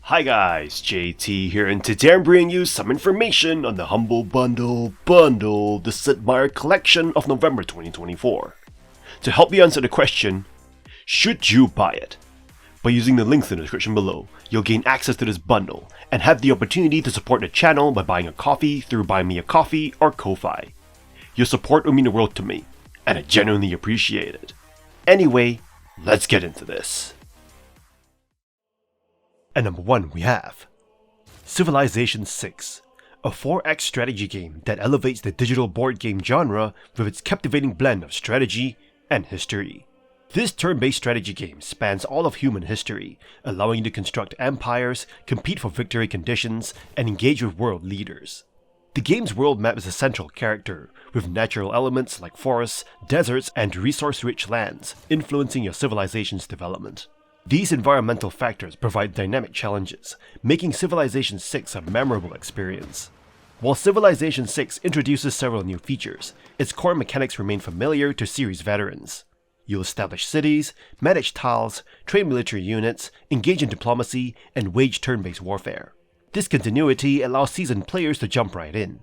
Hi guys, JT here, and today I'm bringing you some information on the Humble Bundle, the Sid Meier Collection of November 2024. To help you answer the question, should you buy it? By using the links in the description below, you'll gain access to this bundle and have the opportunity to support the channel by buying a coffee through Buy Me a Coffee or Ko-Fi. Your support will mean the world to me, and I genuinely appreciate it. Anyway, let's get into this. At number 1 we have Civilization VI, a 4X strategy game that elevates the digital board game genre with its captivating blend of strategy and history. This turn-based strategy game spans all of human history, allowing you to construct empires, compete for victory conditions, and engage with world leaders. The game's world map is a central character, with natural elements like forests, deserts, and resource-rich lands influencing your civilization's development. These environmental factors provide dynamic challenges, making Civilization VI a memorable experience. While Civilization VI introduces several new features, its core mechanics remain familiar to series veterans. You'll establish cities, manage tiles, train military units, engage in diplomacy, and wage turn-based warfare. This continuity allows seasoned players to jump right in.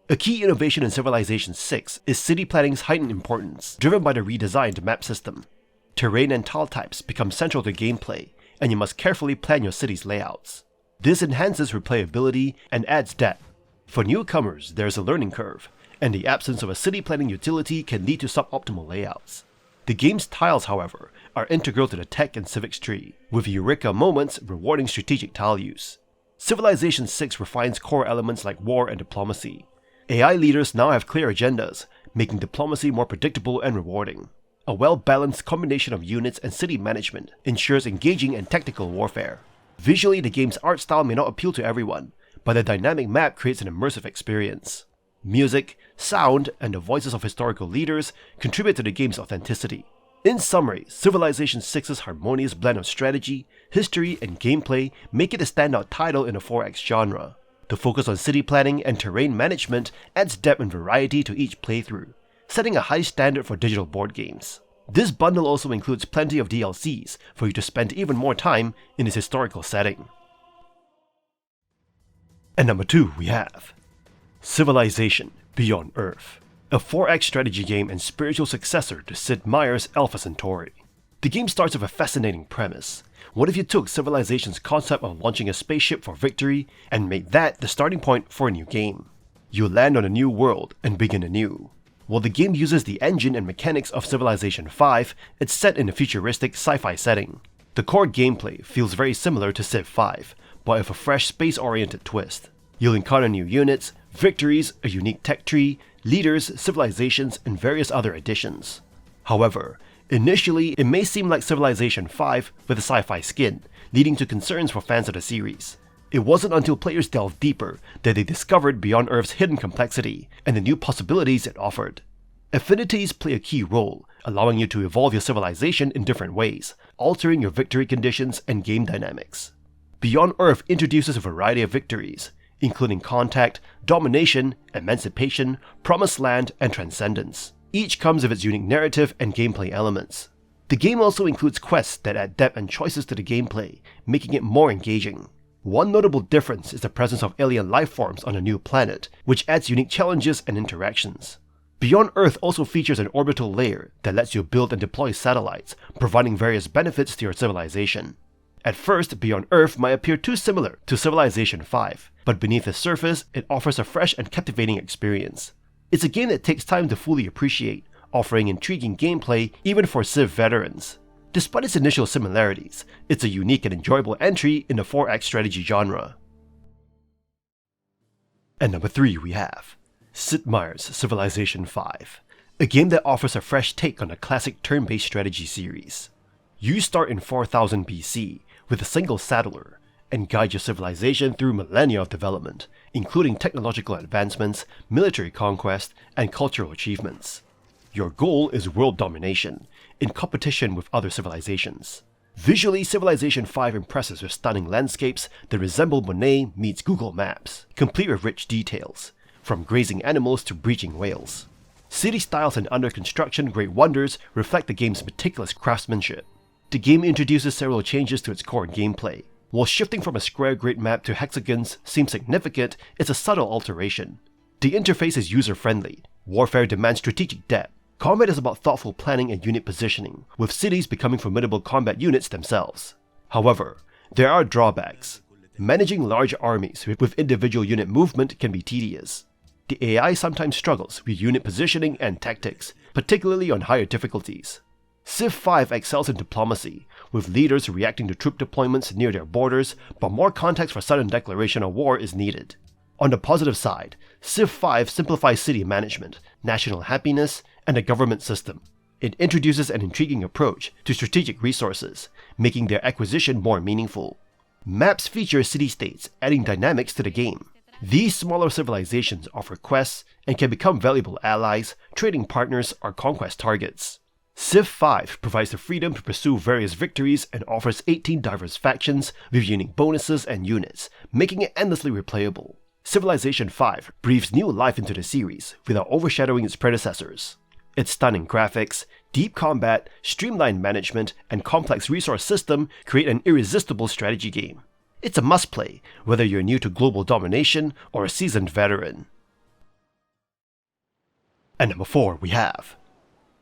A key innovation in Civilization VI is city planning's heightened importance, driven by the redesigned map system. Terrain and tile types become central to gameplay, and you must carefully plan your city's layouts. This enhances replayability and adds depth. For newcomers, there is a learning curve, and the absence of a city planning utility can lead to suboptimal layouts. The game's tiles, however, are integral to the tech and civics tree, with Eureka moments rewarding strategic tile use. Civilization VI refines core elements like war and diplomacy. AI leaders now have clear agendas, making diplomacy more predictable and rewarding. A well-balanced combination of units and city management ensures engaging and tactical warfare. Visually, the game's art style may not appeal to everyone, but the dynamic map creates an immersive experience. Music, sound, and the voices of historical leaders contribute to the game's authenticity. In summary, Civilization VI's harmonious blend of strategy, history, and gameplay make it a standout title in the 4X genre. The focus on city planning and terrain management adds depth and variety to each playthrough, setting a high standard for digital board games. This bundle also includes plenty of DLCs for you to spend even more time in its historical setting. At number 2 we have Civilization Beyond Earth, a 4X strategy game and spiritual successor to Sid Meier's Alpha Centauri. The game starts with a fascinating premise. What if you took Civilization's concept of launching a spaceship for victory and made that the starting point for a new game? You land on a new world and begin anew. While the game uses the engine and mechanics of Civilization V, it's set in a futuristic sci-fi setting. The core gameplay feels very similar to Civ 5, but with a fresh space-oriented twist. You'll encounter new units, victories, a unique tech tree, leaders, civilizations, and various other additions. However, initially it may seem like Civilization V with a sci-fi skin, leading to concerns for fans of the series. It wasn't until players delved deeper that they discovered Beyond Earth's hidden complexity and the new possibilities it offered. Affinities play a key role, allowing you to evolve your civilization in different ways, altering your victory conditions and game dynamics. Beyond Earth introduces a variety of victories, including contact, domination, emancipation, promised land, and transcendence. Each comes with its unique narrative and gameplay elements. The game also includes quests that add depth and choices to the gameplay, making it more engaging. One notable difference is the presence of alien life forms on a new planet, which adds unique challenges and interactions. Beyond Earth also features an orbital layer that lets you build and deploy satellites, providing various benefits to your civilization. At first, Beyond Earth might appear too similar to Civilization V, but beneath the surface, it offers a fresh and captivating experience. It's a game that takes time to fully appreciate, offering intriguing gameplay even for Civ veterans. Despite its initial similarities, it's a unique and enjoyable entry in the 4X strategy genre. At number 3 we have Sid Meier's Civilization V, a game that offers a fresh take on the classic turn-based strategy series. You start in 4000 BC with a single settler and guide your civilization through millennia of development, including technological advancements, military conquest, and cultural achievements. Your goal is world domination, in competition with other civilizations. Visually, Civilization V impresses with stunning landscapes that resemble Monte meets Google Maps, complete with rich details, from grazing animals to breaching whales. City styles and under construction great wonders reflect the game's meticulous craftsmanship. The game introduces several changes to its core gameplay, While shifting from a square grid map to hexagons seems significant, it's a subtle alteration. The interface is user-friendly. Warfare demands strategic depth. Combat is about thoughtful planning and unit positioning, with cities becoming formidable combat units themselves. However, there are drawbacks. Managing large armies with individual unit movement can be tedious. The AI sometimes struggles with unit positioning and tactics, particularly on higher difficulties. Civ 5 excels in diplomacy, with leaders reacting to troop deployments near their borders, but more context for sudden declaration of war is needed. On the positive side, Civ 5 simplifies city management, national happiness, and the government system. It introduces an intriguing approach to strategic resources, making their acquisition more meaningful. Maps feature city-states, adding dynamics to the game. These smaller civilizations offer quests and can become valuable allies, trading partners, or conquest targets. Civ 5 provides the freedom to pursue various victories and offers 18 diverse factions with unique bonuses and units, making it endlessly replayable. Civilization 5 breathes new life into the series without overshadowing its predecessors. Its stunning graphics, deep combat, streamlined management, and complex resource system create an irresistible strategy game. It's a must-play, whether you're new to global domination or a seasoned veteran. And number 4 we have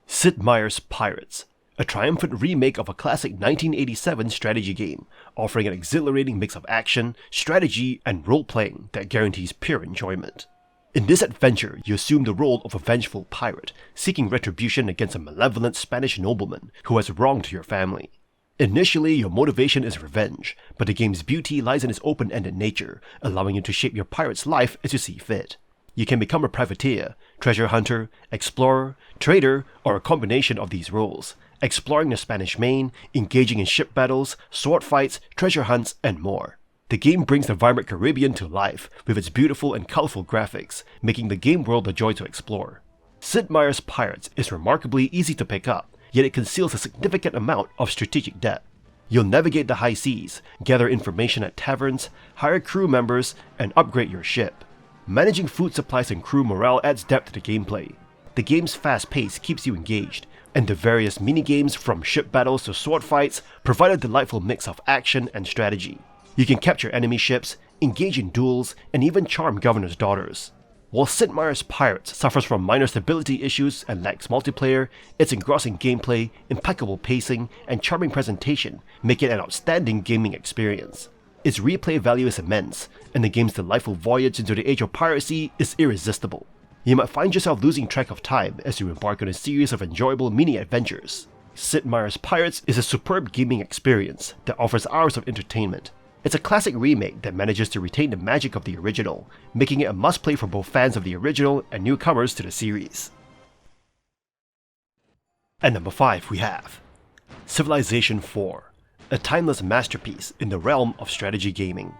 Sid Meier's Pirates, a triumphant remake of a classic 1987 strategy game, offering an exhilarating mix of action, strategy, and role-playing that guarantees pure enjoyment. In this adventure, you assume the role of a vengeful pirate, seeking retribution against a malevolent Spanish nobleman who has wronged your family. Initially, your motivation is revenge, but the game's beauty lies in its open-ended nature, allowing you to shape your pirate's life as you see fit. You can become a privateer, treasure hunter, explorer, trader, or a combination of these roles, exploring the Spanish Main, engaging in ship battles, sword fights, treasure hunts, and more. The game brings the vibrant Caribbean to life with its beautiful and colorful graphics, making the game world a joy to explore. Sid Meier's Pirates is remarkably easy to pick up, yet it conceals a significant amount of strategic depth. You'll navigate the high seas, gather information at taverns, hire crew members, and upgrade your ship. Managing food supplies and crew morale adds depth to the gameplay. The game's fast pace keeps you engaged, and the various minigames from ship battles to sword fights provide a delightful mix of action and strategy. You can capture enemy ships, engage in duels, and even charm governors' daughters. While Sid Meier's Pirates suffers from minor stability issues and lacks multiplayer, its engrossing gameplay, impeccable pacing, and charming presentation make it an outstanding gaming experience. Its replay value is immense, and the game's delightful voyage into the age of piracy is irresistible. You might find yourself losing track of time as you embark on a series of enjoyable mini-adventures. Sid Meier's Pirates is a superb gaming experience that offers hours of entertainment. It's a classic remake that manages to retain the magic of the original, making it a must-play for both fans of the original and newcomers to the series. And number 5 we have Civilization 4, a timeless masterpiece in the realm of strategy gaming.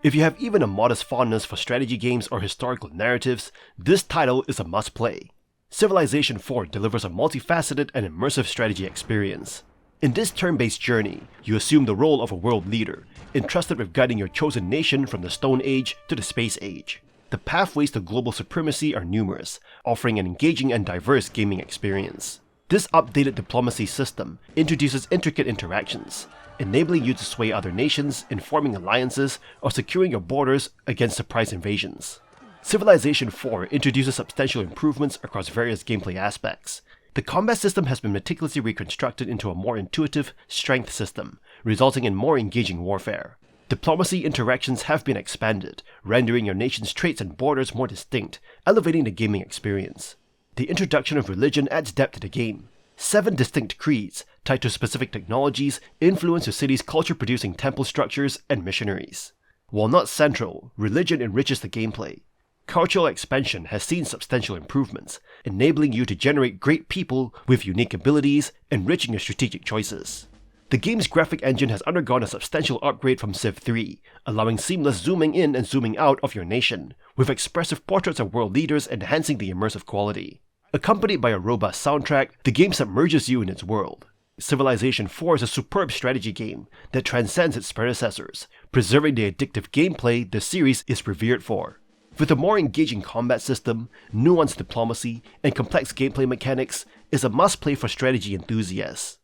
If you have even a modest fondness for strategy games or historical narratives, this title is a must-play. Civilization 4 delivers a multifaceted and immersive strategy experience. In this turn-based journey, you assume the role of a world leader, entrusted with guiding your chosen nation from the Stone Age to the Space Age. The pathways to global supremacy are numerous, offering an engaging and diverse gaming experience. This updated diplomacy system introduces intricate interactions, enabling you to sway other nations in forming alliances or securing your borders against surprise invasions. Civilization 4 introduces substantial improvements across various gameplay aspects. The combat system has been meticulously reconstructed into a more intuitive strength system, resulting in more engaging warfare. Diplomacy interactions have been expanded, rendering your nation's traits and borders more distinct, elevating the gaming experience. The introduction of religion adds depth to the game. 7 distinct creeds, tied to specific technologies, influence your city's culture-producing temple structures and missionaries. While not central, religion enriches the gameplay. Cultural expansion has seen substantial improvements, enabling you to generate great people with unique abilities, enriching your strategic choices. The game's graphic engine has undergone a substantial upgrade from Civ 3, allowing seamless zooming in and zooming out of your nation, with expressive portraits of world leaders enhancing the immersive quality. Accompanied by a robust soundtrack, the game submerges you in its world. Civilization 4 is a superb strategy game that transcends its predecessors, preserving the addictive gameplay the series is revered for. With a more engaging combat system, nuanced diplomacy, and complex gameplay mechanics, is a must-play for strategy enthusiasts.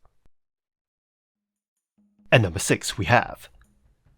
And number 6 we have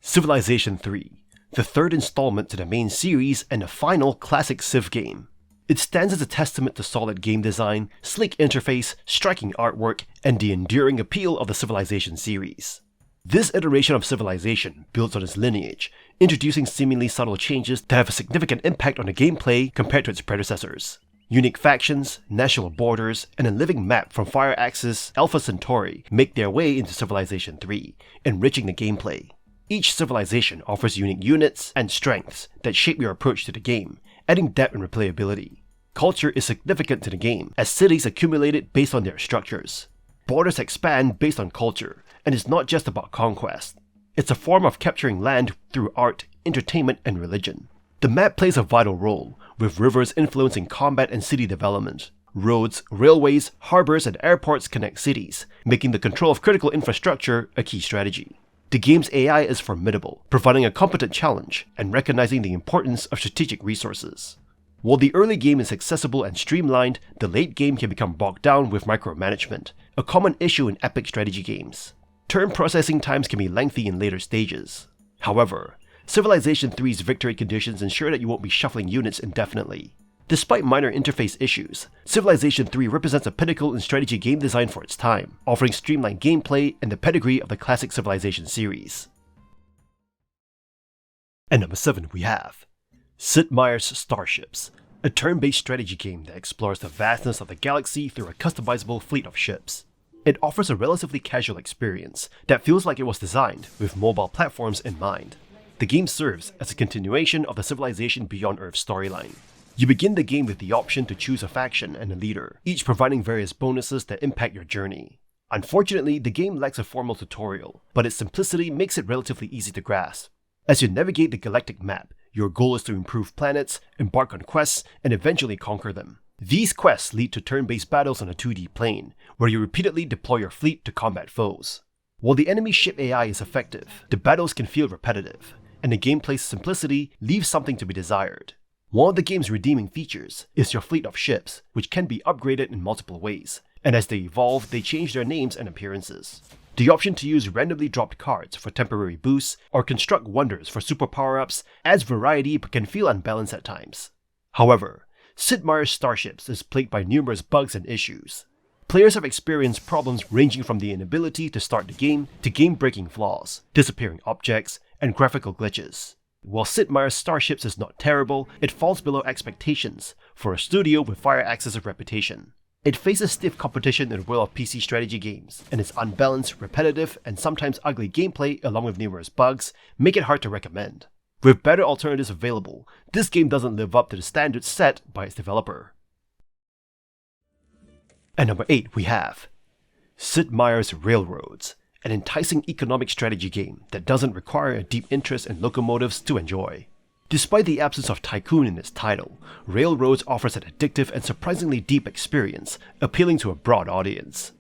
Civilization 3, the third installment to the main series and the final classic Civ game. It stands as a testament to solid game design, sleek interface, striking artwork, and the enduring appeal of the Civilization series. This iteration of Civilization builds on its lineage, introducing seemingly subtle changes that have a significant impact on the gameplay compared to its predecessors. Unique factions, national borders, and a living map from Fire Axis Alpha Centauri make their way into Civilization 3, enriching the gameplay. Each civilization offers unique units and strengths that shape your approach to the game, adding depth and replayability. Culture is significant to the game, as cities accumulated based on their structures. Borders expand based on culture, and it's not just about conquest. It's a form of capturing land through art, entertainment, and religion. The map plays a vital role, with rivers influencing combat and city development. Roads, railways, harbors, and airports connect cities, making the control of critical infrastructure a key strategy. The game's AI is formidable, providing a competent challenge and recognizing the importance of strategic resources. While the early game is accessible and streamlined, the late game can become bogged down with micromanagement, a common issue in epic strategy games. Turn processing times can be lengthy in later stages. However, Civilization 3's victory conditions ensure that you won't be shuffling units indefinitely. Despite minor interface issues, Civilization 3 represents a pinnacle in strategy game design for its time, offering streamlined gameplay and the pedigree of the classic Civilization series. And number 7 we have Sid Meier's Starships, a turn-based strategy game that explores the vastness of the galaxy through a customizable fleet of ships. It offers a relatively casual experience that feels like it was designed with mobile platforms in mind. The game serves as a continuation of the Civilization Beyond Earth storyline. You begin the game with the option to choose a faction and a leader, each providing various bonuses that impact your journey. Unfortunately, the game lacks a formal tutorial, but its simplicity makes it relatively easy to grasp. As you navigate the galactic map, your goal is to improve planets, embark on quests, and eventually conquer them. These quests lead to turn-based battles on a 2D plane, where you repeatedly deploy your fleet to combat foes. While the enemy ship AI is effective, the battles can feel repetitive, and the gameplay's simplicity leaves something to be desired. One of the game's redeeming features is your fleet of ships, which can be upgraded in multiple ways, and as they evolve, they change their names and appearances. The option to use randomly dropped cards for temporary boosts or construct wonders for super power-ups adds variety but can feel unbalanced at times. However, Sid Meier's Starships is plagued by numerous bugs and issues. Players have experienced problems ranging from the inability to start the game to game-breaking flaws, disappearing objects, and graphical glitches. While Sid Meier's Starships is not terrible, it falls below expectations for a studio with Fire Axis' reputation. It faces stiff competition in the world of PC strategy games, and its unbalanced, repetitive, and sometimes ugly gameplay along with numerous bugs make it hard to recommend. With better alternatives available, this game doesn't live up to the standards set by its developer. And number 8 we have Sid Meier's Railroads, an enticing economic strategy game that doesn't require a deep interest in locomotives to enjoy. Despite the absence of tycoon in its title, Railroads offers an addictive and surprisingly deep experience, appealing to a broad audience.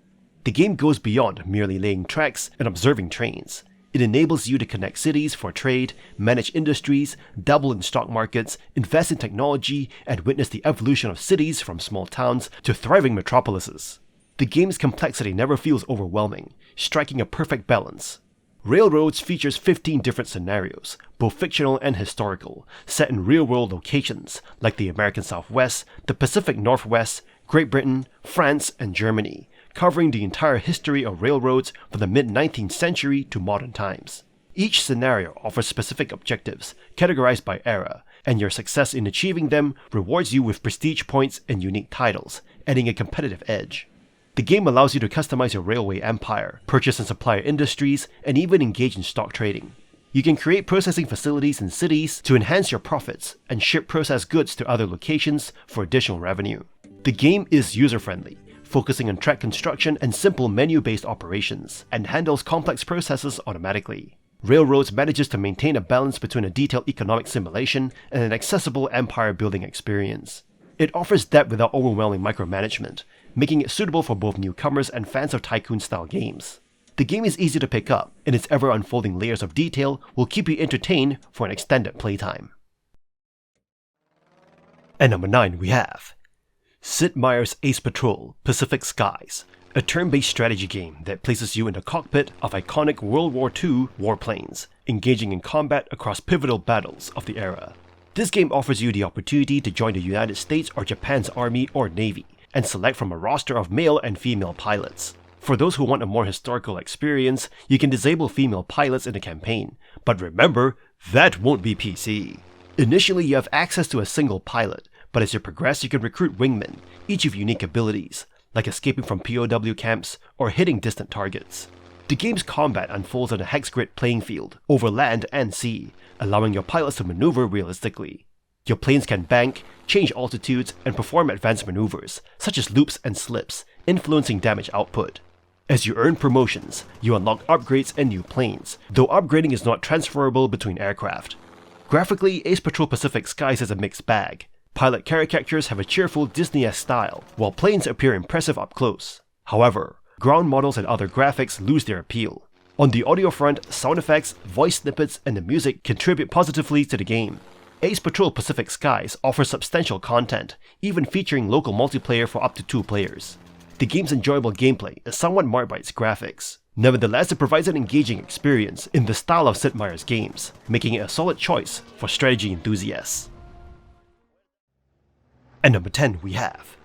The game goes beyond merely laying tracks and observing trains. It enables you to connect cities for trade, manage industries, dabble in stock markets, invest in technology, and witness the evolution of cities from small towns to thriving metropolises. The game's complexity never feels overwhelming, striking a perfect balance. Railroads features 15 different scenarios, both fictional and historical, set in real-world locations like the American Southwest, the Pacific Northwest, Great Britain, France, and Germany, covering the entire history of railroads from the mid-19th century to modern times. Each scenario offers specific objectives, categorized by era, and your success in achieving them rewards you with prestige points and unique titles, adding a competitive edge. The game allows you to customize your railway empire, purchase and supply industries, and even engage in stock trading. You can create processing facilities in cities to enhance your profits and ship processed goods to other locations for additional revenue. The game is user-friendly, focusing on track construction and simple menu-based operations, and handles complex processes automatically. Railroads manages to maintain a balance between a detailed economic simulation and an accessible empire-building experience. It offers depth without overwhelming micromanagement, making it suitable for both newcomers and fans of tycoon-style games. The game is easy to pick up, and its ever-unfolding layers of detail will keep you entertained for an extended playtime. And number 9 we have Sid Meier's Ace Patrol: Pacific Skies, a turn-based strategy game that places you in the cockpit of iconic World War II warplanes, engaging in combat across pivotal battles of the era. This game offers you the opportunity to join the United States or Japan's Army or Navy, and select from a roster of male and female pilots. For those who want a more historical experience, you can disable female pilots in the campaign, but remember, that won't be PC. Initially, you have access to a single pilot, but as you progress, you can recruit wingmen, each with unique abilities, like escaping from POW camps or hitting distant targets. The game's combat unfolds on a hex grid playing field, over land and sea, allowing your pilots to maneuver realistically. Your planes can bank, change altitudes, and perform advanced maneuvers, such as loops and slips, influencing damage output. As you earn promotions, you unlock upgrades and new planes, though upgrading is not transferable between aircraft. Graphically, Ace Patrol Pacific Skies is a mixed bag. Pilot caricatures have a cheerful Disney-esque style, while planes appear impressive up close. However, ground models and other graphics lose their appeal. On the audio front, sound effects, voice snippets, and the music contribute positively to the game. Ace Patrol Pacific Skies offers substantial content, even featuring local multiplayer for up to 2 players. The game's enjoyable gameplay is somewhat marred by its graphics. Nevertheless, it provides an engaging experience in the style of Sid Meier's games, making it a solid choice for strategy enthusiasts. And number 10 we have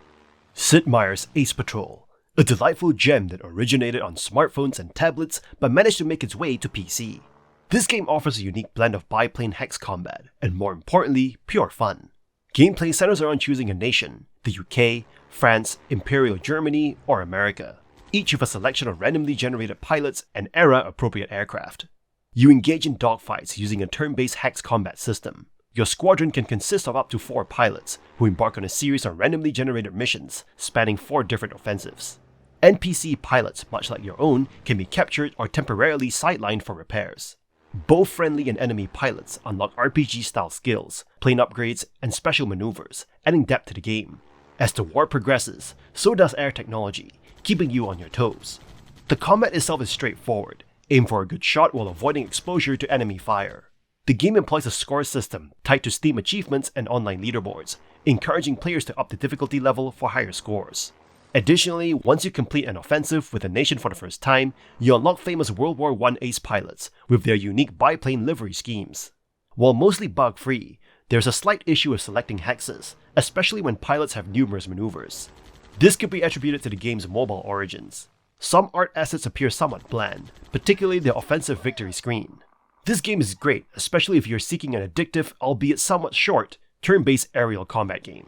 Sid Meier's Ace Patrol, a delightful gem that originated on smartphones and tablets but managed to make its way to PC. This game offers a unique blend of biplane hex combat, and more importantly, pure fun. Gameplay centers around choosing a nation, the UK, France, Imperial Germany, or America, each with a selection of randomly generated pilots and era-appropriate aircraft. You engage in dogfights using a turn-based hex combat system. Your squadron can consist of up to 4 pilots, who embark on a series of randomly generated missions spanning 4 different offensives. NPC pilots, much like your own, can be captured or temporarily sidelined for repairs. Both friendly and enemy pilots unlock RPG-style skills, plane upgrades, and special maneuvers, adding depth to the game. As the war progresses, so does air technology, keeping you on your toes. The combat itself is straightforward. Aim for a good shot while avoiding exposure to enemy fire. The game employs a score system tied to Steam achievements and online leaderboards, encouraging players to up the difficulty level for higher scores. Additionally, once you complete an offensive with a nation for the first time, you unlock famous World War I ace pilots with their unique biplane livery schemes. While mostly bug-free, there's a slight issue with selecting hexes, especially when pilots have numerous maneuvers. This could be attributed to the game's mobile origins. Some art assets appear somewhat bland, particularly the offensive victory screen. This game is great, especially if you're seeking an addictive, albeit somewhat short, turn-based aerial combat game.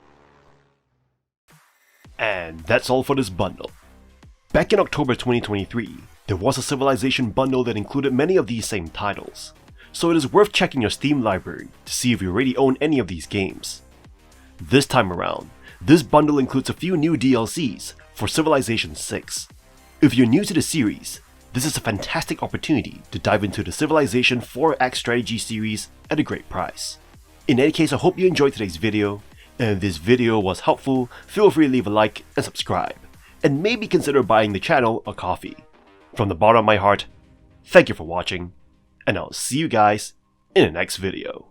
And that's all for this bundle. Back in October 2023, there was a Civilization bundle that included many of these same titles, so it is worth checking your Steam library to see if you already own any of these games. This time around, this bundle includes a few new DLCs for Civilization 6. If you're new to the series, this is a fantastic opportunity to dive into the Civilization 4X strategy series at a great price. In any case, I hope you enjoyed today's video, and if this video was helpful, feel free to leave a like and subscribe, and maybe consider buying the channel a coffee. From the bottom of my heart, thank you for watching, and I'll see you guys in the next video.